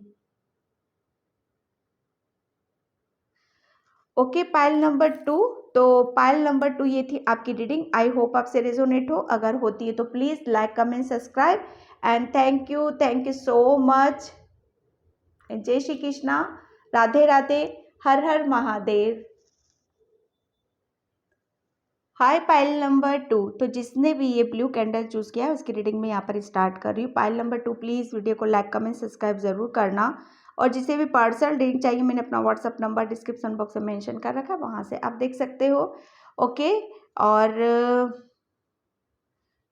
Okay, pile number 2। तो पाइल नंबर 2 ये थी आपकी रीडिंग। आई होप आपसे रेजोनेट हो। अगर होती है तो please like comment subscribe and thank you so much. जय श्री कृष्णा, राधे राधे, हर हर महादेव। हाय पाइल नंबर 2। तो जिसने भी ये ब्लू कैंडल चूज़ किया है उसकी रीडिंग में यहाँ पर स्टार्ट कर रही हूँ। पाइल नंबर 2 प्लीज़ वीडियो को लाइक कमेंट सब्सक्राइब ज़रूर करना। और जिसे भी पर्सनल रीडिंग चाहिए मैंने अपना व्हाट्सअप नंबर डिस्क्रिप्शन बॉक्स में मेंशन कर रखा है, वहाँ से आप देख सकते हो। ओके, और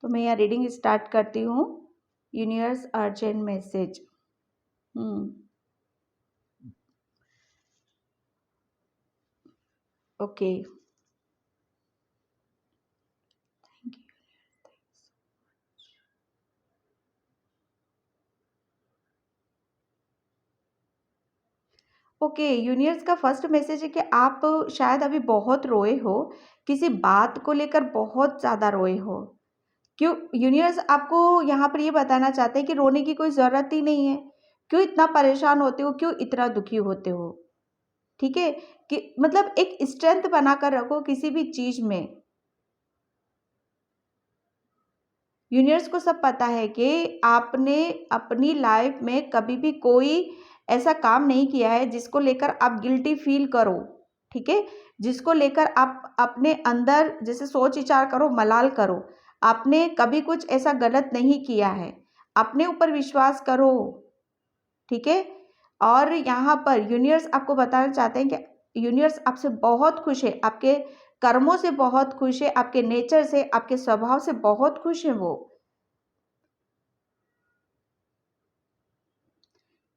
तो मैं यहाँ रीडिंग स्टार्ट करती हूँ। Universe urgent message. Okay, thank you. Okay, universe का फर्स्ट मैसेज है कि आप शायद अभी बहुत रोए हो, किसी बात को लेकर बहुत ज़्यादा रोए हो। क्यों यूनिवर्स आपको यहाँ पर ये बताना चाहते हैं कि रोने की कोई ज़रूरत ही नहीं है। क्यों इतना परेशान होते हो, क्यों इतना दुखी होते हो, ठीक है। कि मतलब एक स्ट्रेंथ बनाकर रखो किसी भी चीज़ में। यूनिवर्स को सब पता है कि आपने अपनी लाइफ में कभी भी कोई ऐसा काम नहीं किया है जिसको लेकर आप गिल्टी फील करो, ठीक है। जिसको लेकर आप अपने अंदर जैसे सोच विचार करो, मलाल करो। आपने कभी कुछ ऐसा गलत नहीं किया है। अपने ऊपर विश्वास करो, ठीक है। और यहाँ पर यूनिवर्स आपको बताना चाहते हैं कि यूनिवर्स आपसे बहुत खुश है, आपके कर्मों से बहुत खुश है, आपके नेचर से, आपके स्वभाव से बहुत खुश है वो।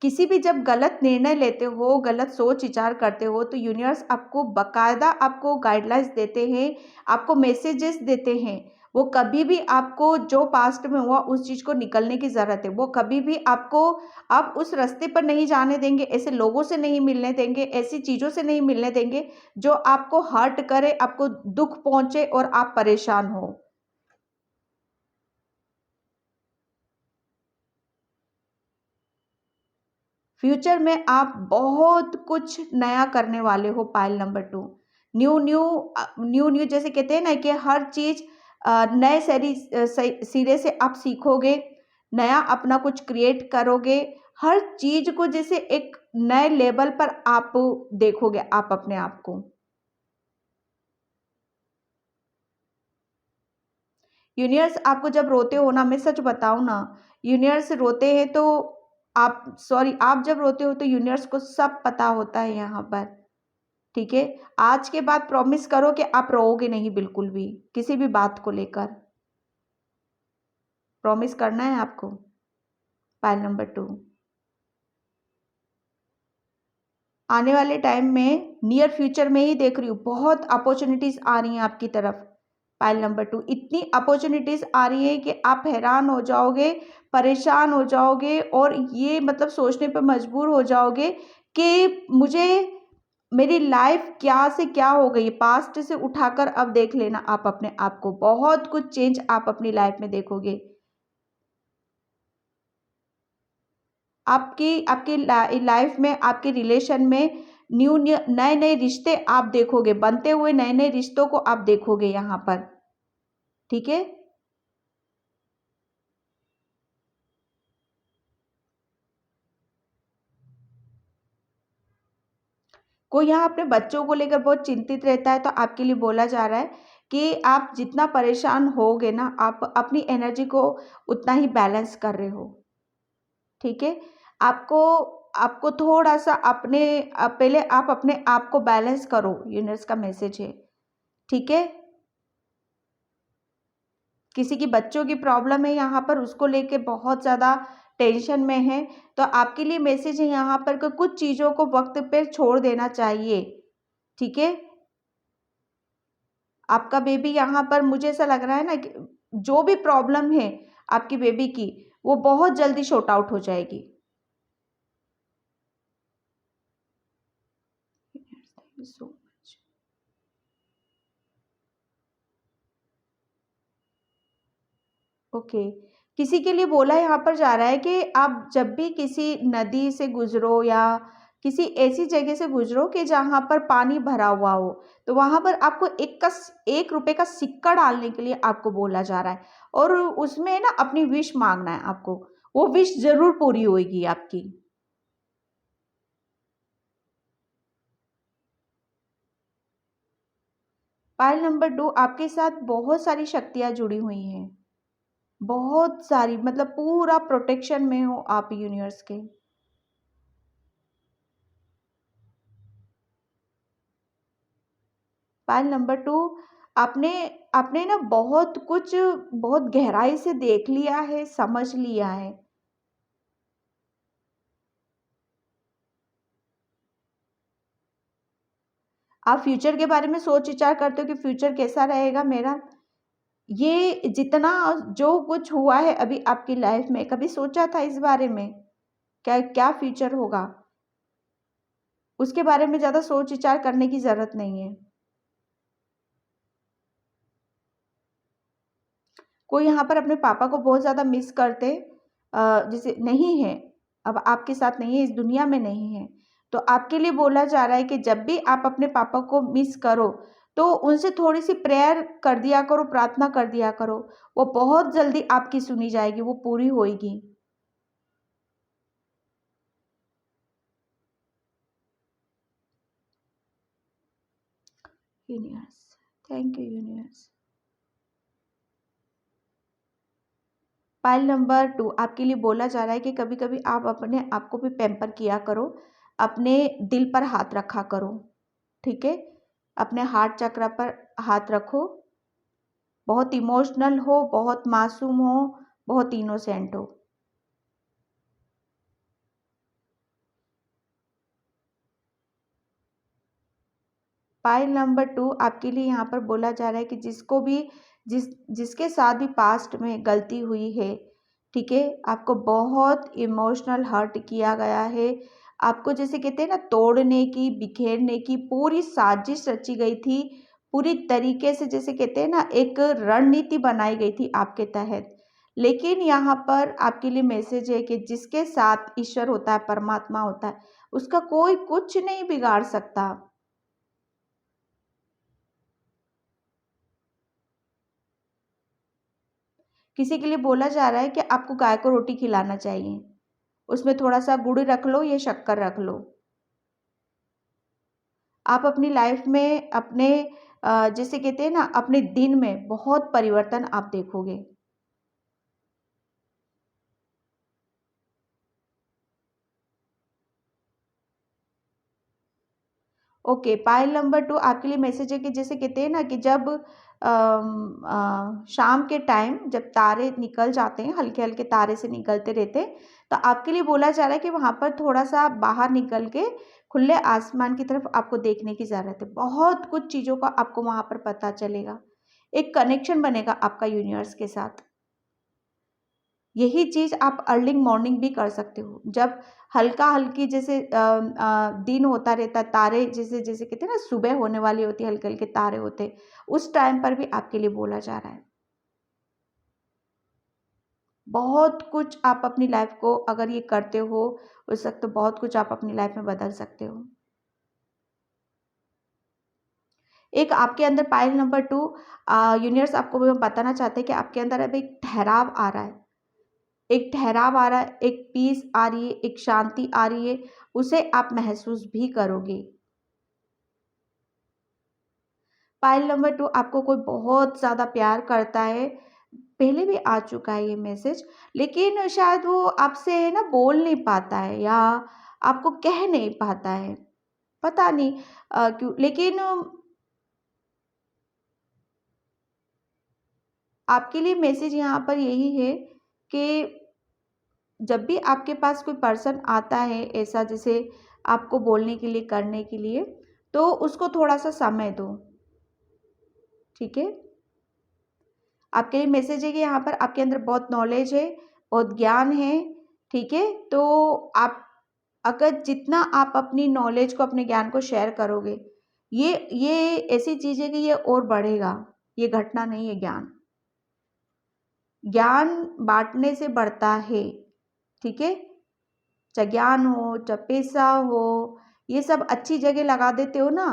किसी भी जब गलत निर्णय लेते हो, गलत सोच विचार करते हो तो यूनिवर्स आपको बकायदा आपको गाइडलाइंस देते हैं, आपको मैसेजेस देते हैं। वो कभी भी आपको जो पास्ट में हुआ उस चीज़ को निकलने की ज़रूरत है। वो कभी भी आपको आप उस रास्ते पर नहीं जाने देंगे, ऐसे लोगों से नहीं मिलने देंगे, ऐसी चीज़ों से नहीं मिलने देंगे जो आपको हर्ट करे, आपको दुख पहुँचे और आप परेशान हो। फ्यूचर में आप बहुत कुछ नया करने वाले हो। Pile number 2, new new new new जैसे कहते हैं ना कि हर चीज़ नए सिरे से आप सीखोगे, नया अपना कुछ क्रिएट करोगे, हर चीज़ को जैसे एक नए लेवल पर आप देखोगे आप अपने आप को। यूनिवर्स आपको जब रोते हो ना, मैं सच बताऊं ना, यूनिवर्स रोते हैं तो आप जब रोते हो तो यूनिवर्स को सब पता होता है यहाँ पर। ठीक है, आज के बाद प्रॉमिस करो कि आप रोओगे नहीं बिल्कुल भी किसी भी बात को लेकर। प्रॉमिस करना है आपको। पाइल नंबर 2, आने वाले टाइम में नियर फ्यूचर में ही देख रही हूँ बहुत अपॉर्चुनिटीज आ रही हैं आपकी तरफ। पाइल नंबर 2, इतनी अपॉर्चुनिटीज आ रही है कि आप हैरान हो जाओगे, परेशान हो जाओगे और ये मतलब सोचने पर मजबूर हो जाओगे कि मुझे मेरी लाइफ क्या से क्या हो गई। पास्ट से उठाकर अब देख लेना आप अपने आप को, बहुत कुछ चेंज आप अपनी लाइफ में देखोगे। आपकी आपकी लाइफ में, आपके रिलेशन में न्यू न्यू नए नए रिश्ते आप देखोगे, बनते हुए नए नए रिश्तों को आप देखोगे यहाँ पर। ठीक है, कोई यहाँ अपने बच्चों को लेकर बहुत चिंतित रहता है तो आपके लिए बोला जा रहा है कि आप जितना परेशान होगे ना, आप अपनी एनर्जी को उतना ही बैलेंस कर रहे हो। ठीक है, आपको आपको थोड़ा सा पहले आप अपने आप को बैलेंस करो, यूनिवर्स का मैसेज है। ठीक है, किसी की बच्चों की प्रॉब्लम है यहाँ पर, उसको लेके बहुत ज़्यादा टेंशन में है, तो आपके लिए मैसेज है यहाँ पर कि कुछ चीज़ों को वक्त पे छोड़ देना चाहिए। ठीक है, आपका बेबी यहाँ पर मुझे ऐसा लग रहा है ना कि जो भी प्रॉब्लम है आपकी बेबी की, वो बहुत जल्दी शॉर्ट आउट हो जाएगी। Thank you so much. Okay, किसी के लिए बोला यहाँ पर जा रहा है कि आप जब भी किसी नदी से गुजरो या किसी ऐसी जगह से गुजरो कि जहाँ पर पानी भरा हुआ हो, तो वहाँ पर आपको 1 रुपए का सिक्का डालने के लिए आपको बोला जा रहा है और उसमें ना अपनी विश मांगना है आपको, वो विश जरूर पूरी होगी आपकी। पाइल नंबर 2, आपके साथ बहुत सारी शक्तियाँ जुड़ी हुई हैं, बहुत सारी, मतलब पूरा प्रोटेक्शन में हो आप यूनिवर्स के। पाइल नंबर 2, आपने आपने ना बहुत कुछ बहुत गहराई से देख लिया है, समझ लिया है। आप फ्यूचर के बारे में सोच विचार करते हो कि फ्यूचर कैसा रहेगा मेरा। ये जितना जो कुछ हुआ है अभी आपकी लाइफ में, कभी सोचा था इस बारे में क्या क्या फ्यूचर होगा? उसके बारे में ज़्यादा सोच विचार करने की ज़रूरत नहीं है। कोई यहाँ पर अपने पापा को बहुत ज़्यादा मिस करते, जैसे नहीं है, अब आपके साथ नहीं है, इस दुनिया में नहीं है, तो आपके लिए बोला जा रहा है कि जब भी आप अपने पापा को मिस करो तो उनसे थोड़ी सी प्रेयर कर दिया करो, प्रार्थना कर दिया करो, वो बहुत जल्दी आपकी सुनी जाएगी, वो पूरी होएगी। Universe, thank you universe. Pile number 2, आपके लिए बोला जा रहा है कि कभी कभी आप अपने आप को भी पैम्पर किया करो, अपने दिल पर हाथ रखा करो। ठीक है, अपने हार्ट चक्र पर हाथ रखो, बहुत इमोशनल हो, बहुत मासूम हो, बहुत इनोसेंट हो। पाइल नंबर 2, आपके लिए यहाँ पर बोला जा रहा है कि जिसके साथ भी पास्ट में गलती हुई है, ठीक है, आपको बहुत इमोशनल हर्ट किया गया है, आपको जैसे कहते हैं ना तोड़ने की, बिखेरने की पूरी साजिश रची गई थी, पूरी तरीके से जैसे कहते हैं ना एक रणनीति बनाई गई थी आपके तहत, लेकिन यहाँ पर आपके लिए मैसेज है कि जिसके साथ ईश्वर होता है, परमात्मा होता है, उसका कोई कुछ नहीं बिगाड़ सकता। किसी के लिए बोला जा रहा है कि आपको गाय को रोटी खिलाना चाहिए, उसमें थोड़ा सा गुड़ रख लो या शक्कर रख लो। आप अपनी लाइफ में अपने जैसे कहते हैं ना, अपने दिन में बहुत परिवर्तन आप देखोगे। ओके, पाइल नंबर 2 आपके लिए मैसेज है कि जैसे कहते हैं ना कि जब शाम के टाइम जब तारे निकल जाते हैं, हल्के हल्के तारे से निकलते रहते हैं, तो आपके लिए बोला जा रहा है कि वहाँ पर थोड़ा सा बाहर निकल के खुले आसमान की तरफ आपको देखने की ज़रूरत है। बहुत कुछ चीज़ों का आपको वहाँ पर पता चलेगा, एक कनेक्शन बनेगा आपका यूनिवर्स के साथ। यही चीज़ आप अर्लिंग मॉर्निंग भी कर सकते हो, जब हल्का हल्की जैसे दिन होता रहता है, तारे जैसे जैसे कहते हैं ना सुबह होने वाली होती है, हल्के हल्के तारे होते, उस टाइम पर भी आपके लिए बोला जा रहा है। बहुत कुछ आप अपनी लाइफ को अगर ये करते हो उस वक्त, तो बहुत कुछ आप अपनी लाइफ में बदल सकते हो। एक आपके अंदर पाइल नंबर 2 यूनिवर्स आपको बताना चाहते हैं कि आपके अंदर अब एक ठहराव आ रहा है, एक ठहराव आ रहा है, एक पीस आ रही है, एक शांति आ रही है, उसे आप महसूस भी करोगे। पाइल नंबर 2 आपको कोई बहुत ज़्यादा प्यार करता है, पहले भी आ चुका है ये मैसेज, लेकिन शायद वो आपसे ना बोल नहीं पाता है या आपको कह नहीं पाता है, पता नहीं क्यों, लेकिन आपके लिए मैसेज यहाँ पर यही है कि जब भी आपके पास कोई पर्सन आता है ऐसा जैसे आपको बोलने के लिए, करने के लिए, तो उसको थोड़ा सा समय दो, ठीक है। आपके लिए मैसेज है कि यहाँ पर आपके अंदर बहुत नॉलेज है, बहुत ज्ञान है, ठीक है। तो आप अगर जितना आप अपनी नॉलेज को, अपने ज्ञान को शेयर करोगे, ये ऐसी चीज़ है कि ये और बढ़ेगा, ये घटना नहीं है। ज्ञान ज्ञान बांटने से बढ़ता है, ठीक है। चाहे ज्ञान हो, चाहे पैसा हो, ये सब अच्छी जगह लगा देते हो ना,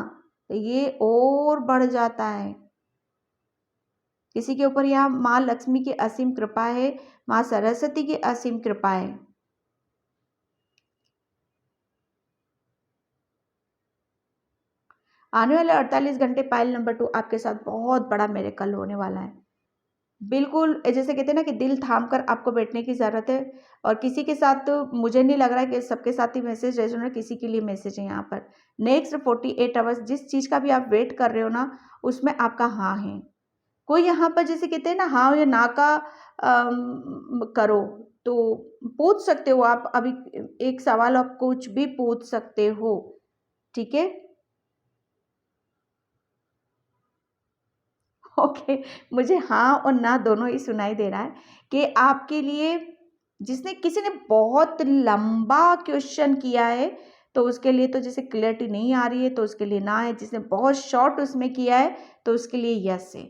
तो ये और बढ़ जाता है। किसी के ऊपर यहाँ माँ लक्ष्मी की असीम कृपा है, माँ सरस्वती की असीम कृपा है। आने वाले 48 घंटे पाइल नंबर 2 आपके साथ बहुत बड़ा मिरेकल होने वाला है। बिल्कुल जैसे कहते हैं ना कि दिल थाम कर आपको बैठने की ज़रूरत है, और किसी के साथ तो मुझे नहीं लग रहा है कि सबके साथ ही मैसेज रेजोनेट, किसी के लिए मैसेज है यहाँ पर। नेक्स्ट 48 आवर्स जिस चीज़ का भी आप वेट कर रहे हो ना, उसमें आपका हाँ है। कोई यहाँ पर जैसे कहते हैं ना हाँ या ना का करो, तो पूछ सकते हो आप अभी, एक सवाल आप कुछ भी पूछ सकते हो, ठीक है। ओके, मुझे हाँ और ना दोनों ही सुनाई दे रहा है कि आपके लिए जिसने किसी ने बहुत लंबा क्वेश्चन किया है, तो उसके लिए तो जैसे क्लैरिटी नहीं आ रही है, तो उसके लिए ना है। जिसने बहुत शॉर्ट उसमें किया है, तो उसके लिए यस है।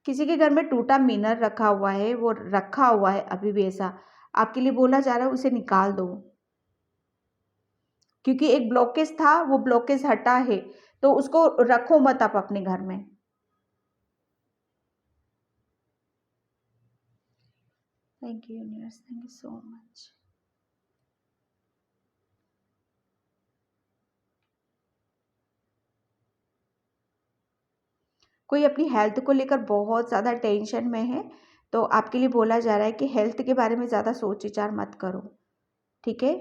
किसी के घर में टूटा मीनर रखा हुआ है, वो रखा हुआ है अभी भी ऐसा, आपके लिए बोला जा रहा है उसे निकाल दो, क्योंकि एक ब्लॉकेज था, वो ब्लॉकेज हटा है, तो उसको रखो मत आप अपने घर में। Thank you universe, thank you so much. कोई अपनी हेल्थ को लेकर बहुत ज़्यादा टेंशन में है, तो आपके लिए बोला जा रहा है कि हेल्थ के बारे में ज़्यादा सोच विचार मत करो, ठीक है।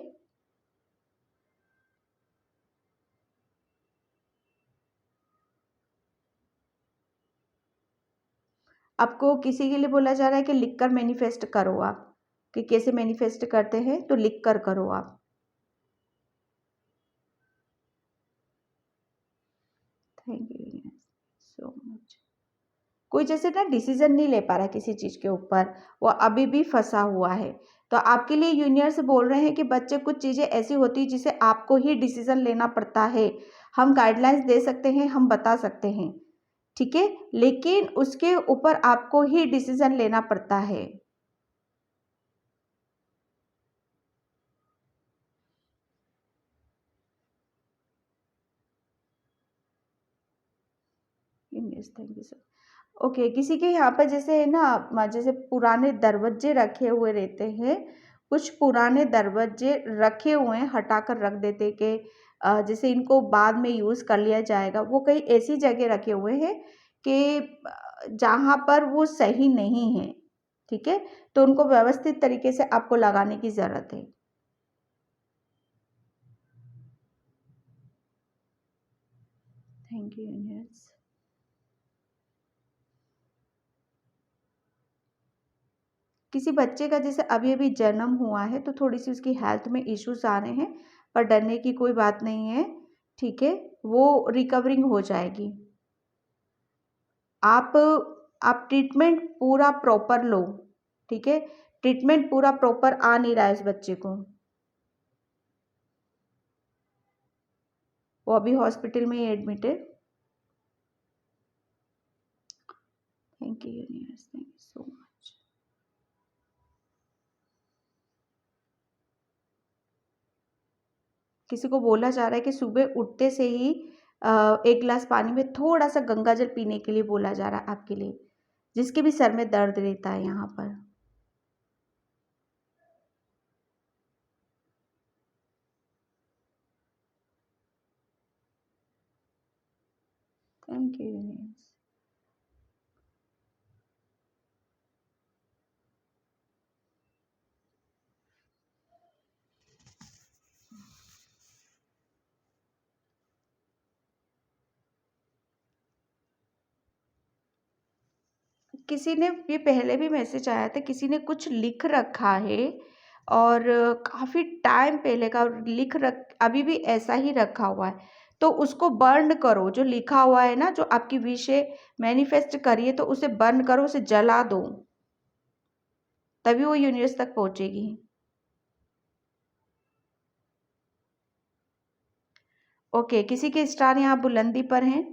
आपको किसी के लिए बोला जा रहा है कि लिखकर मैनिफेस्ट करो आप, कि कैसे मैनिफेस्ट करते हैं, तो लिख कर करो आप। Thank you so much. कोई जैसे ना डिसीजन नहीं ले पा रहा है किसी चीज़ के ऊपर, वो अभी भी फंसा हुआ है, तो आपके लिए यूनिवर्स बोल रहे हैं कि बच्चे कुछ चीज़ें ऐसी होती है जिसे आपको ही डिसीजन लेना पड़ता है, हम गाइडलाइंस दे सकते हैं, हम बता सकते हैं, ठीक है, लेकिन उसके ऊपर आपको ही डिसीजन लेना पड़ता है। Yes, thank you sir. Okay, किसी के यहाँ पर जैसे है ना, जैसे पुराने दरवाजे रखे हुए रहते हैं, कुछ पुराने दरवाजे रखे हुए हैं, हटाकर रख देते कि जैसे इनको बाद में यूज़ कर लिया जाएगा। वो कई ऐसी जगह रखे हुए हैं कि जहाँ पर वो सही नहीं है, ठीक है, तो उनको व्यवस्थित तरीके से आपको लगाने की ज़रूरत है। Thank you universe. किसी बच्चे का जैसे अभी-अभी जन्म हुआ है, तो थोड़ी-सी उसकी हेल्थ में इश्यूज़ आ रहे हैं, पर डरने की कोई बात नहीं है, ठीक है? वो रिकवरिंग हो जाएगी। आप आप ट्रीटमेंट पूरा प्रॉपर लो, ठीक है? ट्रीटमेंट पूरा प्रॉपर आ नहीं रहा है इस बच्चे को। वो अभी हॉस्पिटल में ही एडमिट है। Thank you universe, thank you so much. किसी को बोला जा रहा है कि सुबह उठते से ही 1 ग्लास पानी में थोड़ा-सा गंगा जल पीने के लिए बोला जा रहा है आपके लिए, जिसके भी सर में दर्द रहता है यहाँ पर। Thank you universe. किसी ने ये पहले भी मैसेज आया था, किसी ने कुछ लिख रखा है और काफ़ी टाइम पहले का लिख रख अभी भी ऐसा ही रखा हुआ है, तो उसको बर्न करो। जो लिखा हुआ है ना, जो आपकी विश है, मैनिफेस्ट करिए, तो उसे बर्न करो, उसे जला दो, तभी वो यूनिवर्स तक पहुंचेगी। ओके, किसी के स्टार यहाँ बुलंदी पर हैं,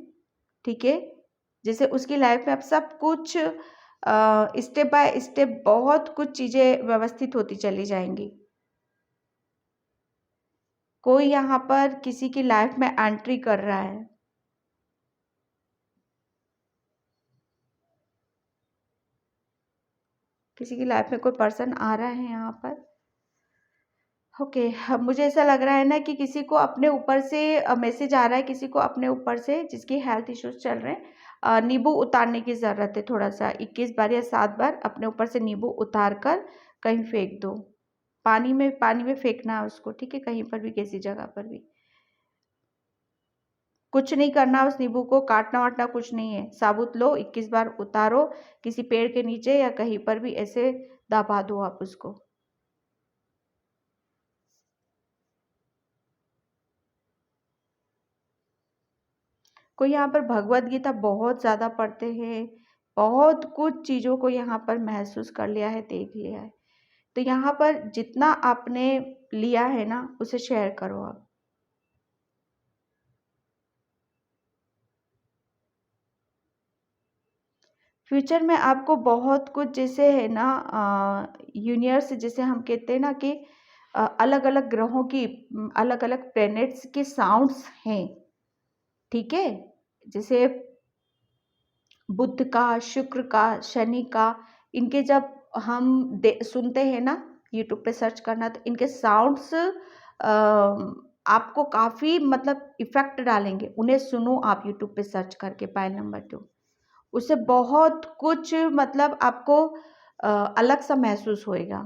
ठीक है, जैसे उसकी लाइफ में अब सब कुछ स्टेप बाय स्टेप बहुत कुछ चीज़ें व्यवस्थित होती चली जाएंगी। कोई यहाँ पर किसी की लाइफ में एंट्री कर रहा है। किसी की लाइफ में कोई पर्सन आ रहा है यहाँ पर। ओके, अब मुझे ऐसा लग रहा है ना कि किसी को अपने ऊपर से मैसेज आ रहा है, किसी को अपने ऊपर से जिसकी हेल्थ इश्यूज चल रहे हैं, नींबू उतारने की ज़रूरत है। थोड़ा सा 21 बार या 7 बार अपने ऊपर से नींबू उतार कर कहीं फेंक दो। पानी में फेंकना है उसको, ठीक है, कहीं पर भी, किसी जगह पर भी। कुछ नहीं करना, उस नींबू को काटना वाटना कुछ नहीं है, साबुत लो, 21 बार उतारो, किसी पेड़ के नीचे या कहीं पर भी ऐसे दबा दो आप उसको। कोई यहाँ पर भगवत गीता बहुत ज़्यादा पढ़ते हैं, बहुत कुछ चीज़ों को यहाँ पर महसूस कर लिया है, देख लिया है। तो यहाँ पर जितना आपने लिया है ना, उसे शेयर करो आप। फ्यूचर में आपको बहुत कुछ जैसे है ना, यूनिवर्स जैसे हम कहते हैं ना कि अलग अलग ग्रहों की, अलग अलग प्लैनेट्स के साउंड्स हैं, ठीक है, जैसे बुध का, शुक्र का, शनि का, इनके जब हम सुनते हैं ना, यूट्यूब पे सर्च करना, तो इनके साउंड्स आपको काफ़ी मतलब इफ़ेक्ट डालेंगे। उन्हें सुनो आप यूट्यूब पे सर्च करके, पायल नंबर 2, उससे बहुत कुछ मतलब आपको अलग सा महसूस होएगा।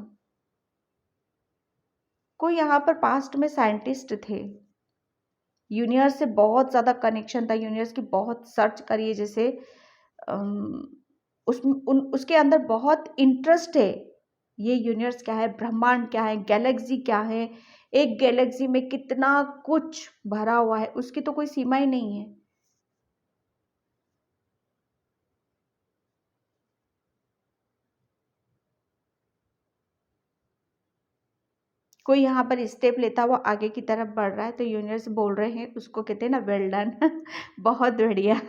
कोई यहाँ पर पास्ट में साइंटिस्ट थे, यूनिवर्स से बहुत ज़्यादा कनेक्शन था, यूनिवर्स की बहुत सर्च करिए, जैसे अम, उसके अंदर बहुत इंटरेस्ट है। ये यूनिवर्स क्या है, ब्रह्मांड क्या है, गैलेक्सी क्या है, एक गैलेक्सी में कितना कुछ भरा हुआ है, उसकी तो कोई सीमा ही नहीं है। कोई यहाँ पर स्टेप लेता हुआ आगे की तरफ बढ़ रहा है, तो यूनिवर्स बोल रहे हैं उसको, कहते हैं ना, वेल डन। बहुत बढ़िया।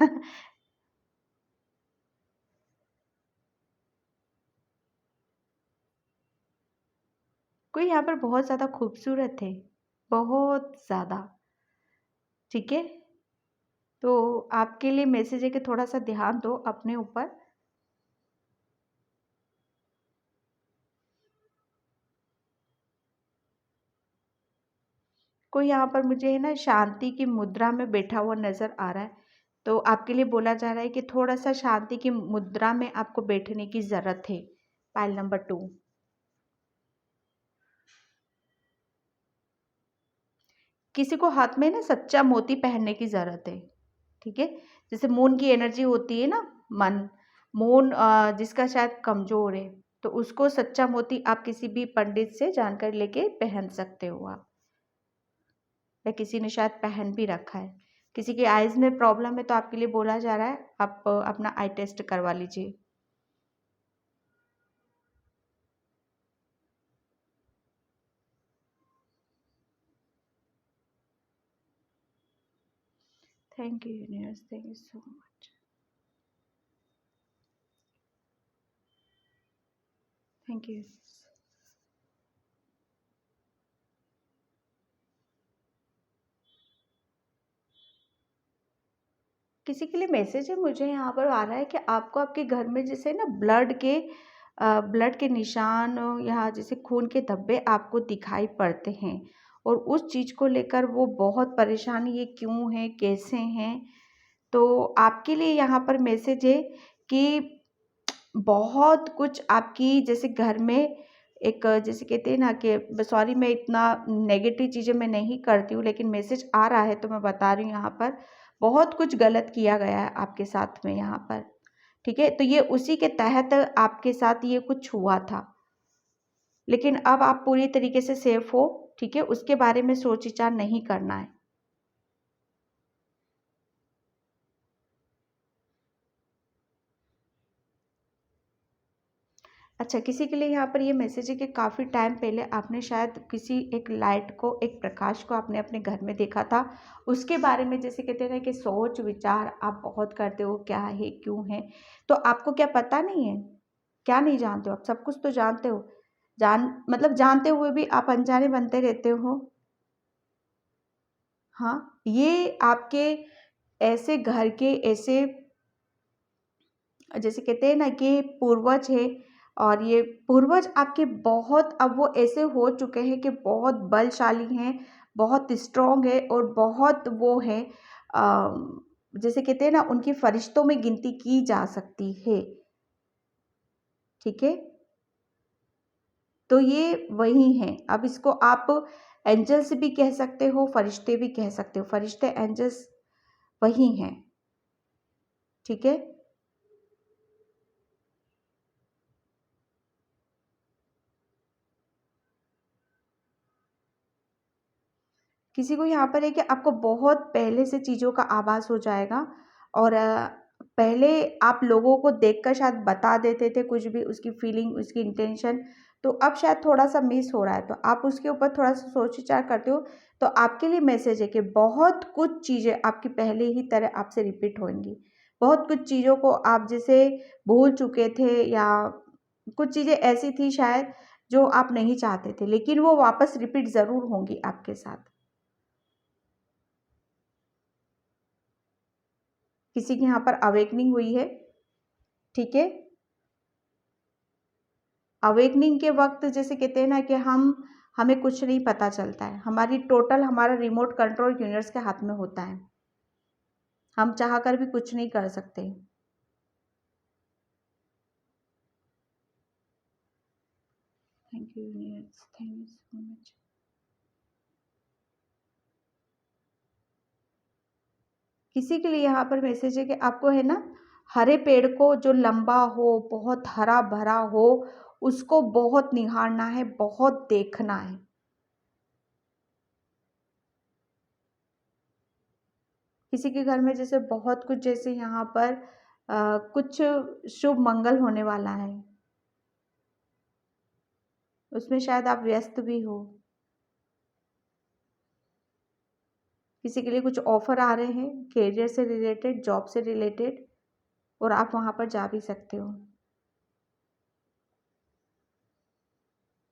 कोई यहाँ पर बहुत ज़्यादा खूबसूरत है, बहुत ज़्यादा। ठीक है, तो आपके लिए मैसेज है कि थोड़ा सा ध्यान दो अपने ऊपर। कोई यहाँ पर मुझे है ना शांति की मुद्रा में बैठा हुआ नज़र आ रहा है, तो आपके लिए बोला जा रहा है कि थोड़ा सा शांति की मुद्रा में आपको बैठने की ज़रूरत है। Pile number 2। किसी को हाथ में ना सच्चा मोती पहनने की ज़रूरत है। ठीक है, जैसे मून की एनर्जी होती है ना, मन, मून जिसका शायद कमज़ोर है, तो उसको सच्चा मोती आप किसी भी पंडित से जानकारी लेके पहन सकते हो आप, या किसी ने शायद पहन भी रखा है। किसी की आइज़ में प्रॉब्लम है तो आपके लिए बोला जा रहा है आप अपना आई टेस्ट करवा लीजिए। Thank you universe, thank you so much, thank you. किसी के लिए मैसेज है मुझे यहाँ पर आ रहा है कि आपको आपके घर में जैसे ना ब्लड के निशान या जैसे खून के धब्बे आपको दिखाई पड़ते हैं, और उस चीज़ को लेकर वो बहुत परेशान, ये क्यों है, कैसे हैं। तो आपके लिए यहाँ पर मैसेज है कि बहुत कुछ आपकी जैसे घर में एक, जैसे कहते हैं ना कि, सॉरी मैं इतना नेगेटिव चीज़ें मैं नहीं करती हूँ, लेकिन मैसेज आ रहा है तो मैं बता रही हूँ। यहाँ पर बहुत कुछ गलत किया गया है आपके साथ में यहाँ पर। ठीक है, तो ये उसी के तहत आपके साथ ये कुछ हुआ था, लेकिन अब आप पूरी तरीके से सेफ हो। ठीक है, उसके बारे में सोच विचार नहीं करना है। अच्छा, किसी के लिए यहाँ पर ये मैसेज है कि काफ़ी टाइम पहले आपने शायद किसी एक लाइट को, एक प्रकाश को आपने अपने घर में देखा था। उसके बारे में जैसे कहते हैं ना कि सोच विचार आप बहुत करते हो, क्या है, क्यों है। तो आपको क्या पता नहीं है? क्या नहीं जानते हो? आप सब कुछ तो जानते हो। मतलब जानते हुए भी आप अनजाने बनते रहते हो। हाँ, ये आपके ऐसे घर के ऐसे, जैसे कहते हैं ना कि पूर्वज है, और ये पूर्वज आपके बहुत, अब वो ऐसे हो चुके हैं कि बहुत बलशाली हैं, बहुत स्ट्रॉन्ग है, और बहुत वो है, जैसे कहते हैं ना, उनकी फरिश्तों में गिनती की जा सकती है। ठीक है, तो ये वही हैं। अब इसको आप एंजल्स भी कह सकते हो, फरिश्ते भी कह सकते हो। फरिश्ते, एंजल्स वही हैं। ठीक है, किसी को यहाँ पर है कि आपको बहुत पहले से चीज़ों का आभास हो जाएगा, और पहले आप लोगों को देखकर शायद बता देते थे कुछ भी, उसकी फीलिंग, उसकी इंटेंशन, तो अब शायद थोड़ा सा मिस हो रहा है, तो आप उसके ऊपर थोड़ा सा सोच विचार करते हो। तो आपके लिए मैसेज है कि बहुत कुछ चीज़ें आपकी पहले ही तरह आपसे रिपीट होंगी। बहुत कुछ चीज़ों को आप जैसे भूल चुके थे, या कुछ चीज़ें ऐसी थी शायद जो आप नहीं चाहते थे, लेकिन वो वापस रिपीट ज़रूर होंगी आपके साथ। किसी की यहाँ पर अवेकनिंग हुई है। ठीक है, अवेकनिंग के वक्त जैसे कहते हैं ना कि हमें कुछ नहीं पता चलता है, हमारी टोटल, हमारा रिमोट कंट्रोल यूनिवर्स के हाथ में होता है, हम चाह कर भी कुछ नहीं कर सकते। Thank you universe, thank you so much. किसी के लिए यहाँ पर मैसेज है कि आपको है ना, हरे पेड़ को जो लंबा हो, बहुत हरा भरा हो, उसको बहुत निहारना है, बहुत देखना है। किसी के घर में जैसे बहुत कुछ, जैसे यहाँ पर कुछ शुभ मंगल होने वाला है, उसमें शायद आप व्यस्त भी हो। किसी के लिए कुछ ऑफर आ रहे हैं कैरियर से रिलेटेड, जॉब से रिलेटेड, और आप वहाँ पर जा भी सकते हो।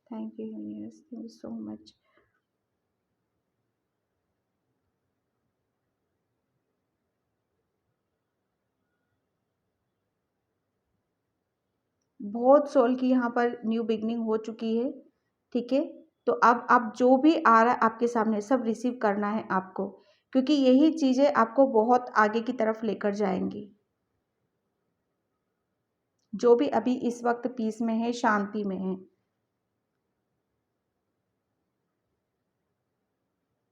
Thank you universe, thank you so much. बहुत सोल की यहाँ पर न्यू बिगनिंग हो चुकी है, ठीक है। तो अब आप जो भी आ रहा है आपके सामने सब रिसीव करना है आपको, क्योंकि यही चीज़ें आपको बहुत आगे की तरफ लेकर जाएंगी। जो भी अभी इस वक्त पीस में है, शांति में है,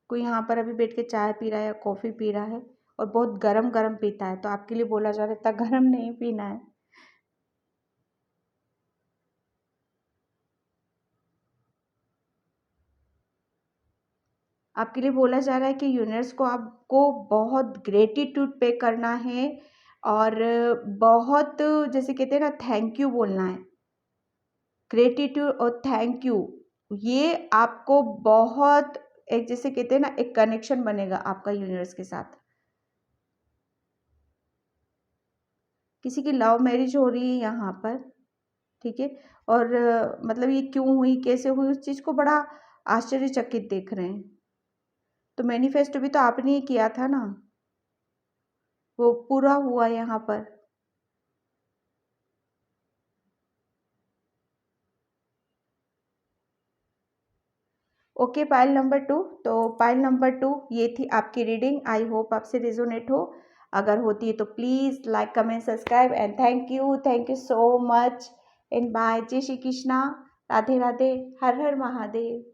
कोई यहाँ पर अभी बैठ के चाय पी रहा है या कॉफ़ी पी रहा है और बहुत गरम गरम पीता है, तो आपके लिए बोला जा रहा है इतना गरम नहीं पीना है। आपके लिए बोला जा रहा है कि यूनिवर्स को आपको बहुत ग्रेटिट्यूड पे करना है और बहुत, जैसे कहते हैं ना, थैंक यू बोलना है। ग्रेटिट्यूड और थैंक यू, ये आपको बहुत, एक जैसे कहते हैं ना, एक कनेक्शन बनेगा आपका यूनिवर्स के साथ। किसी की लव मैरिज हो रही है यहाँ पर, ठीक है। और मतलब ये क्यों हुई, कैसे हुई, उस चीज़ को बड़ा आश्चर्यचकित देख रहे हैं। तो मैनिफेस्टो भी तो आपने ही किया था ना, वो पूरा हुआ यहाँ पर। Okay, pile number 2। तो पाइल नंबर 2 ये थी आपकी रीडिंग। आई होप आपसे रिजोनेट हो। अगर होती है तो please like, comment, subscribe and thank you so much and bye. जय श्री कृष्णा, राधे राधे, हर हर महादेव।